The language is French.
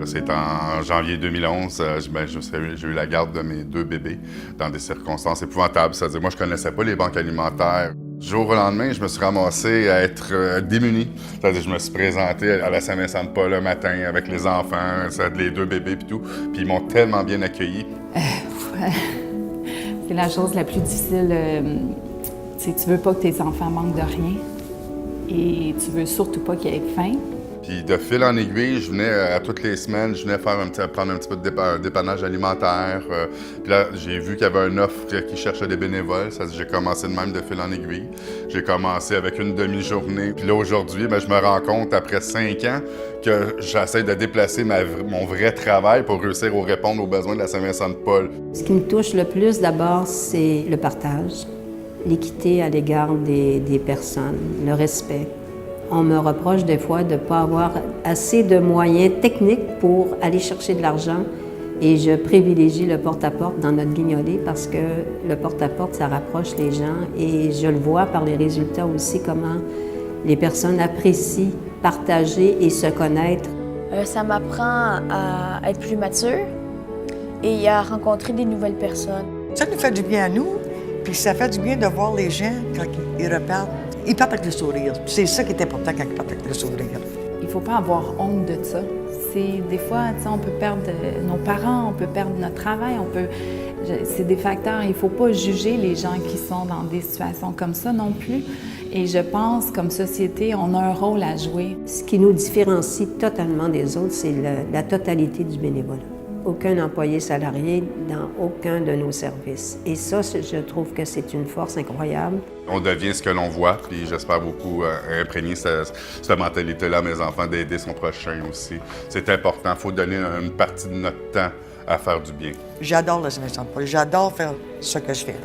C'est en janvier 2011, j'ai eu la garde de mes 2 bébés dans des circonstances épouvantables. C'est-à-dire, moi, je connaissais pas les banques alimentaires. Du jour au lendemain, je me suis ramassé à être démuni. C'est-à-dire, je me suis présenté à la Saint-Vincent-de-Paul le matin avec les enfants, les 2 bébés et tout. Puis ils m'ont tellement bien accueilli. C'est la chose la plus difficile. Tu veux pas que tes enfants manquent de rien et tu veux surtout pas qu'ils aient faim. Puis de fil en aiguille, je venais à toutes les semaines, je venais prendre un petit peu de dépannage alimentaire. Puis là, j'ai vu qu'il y avait une offre qui cherchait des bénévoles. J'ai commencé de même de fil en aiguille. J'ai commencé avec une demi-journée. Puis là, aujourd'hui, je me rends compte, après 5 ans, que j'essaie de déplacer mon vrai travail pour réussir à répondre aux besoins de la Saint-Vincent-de-Paul. Ce qui me touche le plus, d'abord, c'est le partage, l'équité à l'égard des personnes, le respect. On me reproche des fois de ne pas avoir assez de moyens techniques pour aller chercher de l'argent et je privilégie le porte-à-porte dans notre guignolée parce que le porte-à-porte, ça rapproche les gens et je le vois par les résultats aussi, comment les personnes apprécient partager et se connaître. Ça m'apprend à être plus mature et à rencontrer des nouvelles personnes. Ça nous fait du bien à nous, puis ça fait du bien de voir les gens quand ils repartent. Ils partent avec le sourire. C'est ça qui est important quand ils partent avec le sourire. Il ne faut pas avoir honte de ça. Des fois, on peut perdre nos parents, on peut perdre notre travail, c'est des facteurs. Il ne faut pas juger les gens qui sont dans des situations comme ça non plus. Et je pense, comme société, on a un rôle à jouer. Ce qui nous différencie totalement des autres, c'est la totalité du bénévolat. Aucun employé salarié dans aucun de nos services. Et ça, je trouve que c'est une force incroyable. On devient ce que l'on voit, puis j'espère beaucoup imprégner cette mentalité-là à mes enfants, d'aider son prochain aussi. C'est important, il faut donner une partie de notre temps à faire du bien. J'adore la Saint-Vincent-de-Paul, j'adore faire ce que je fais.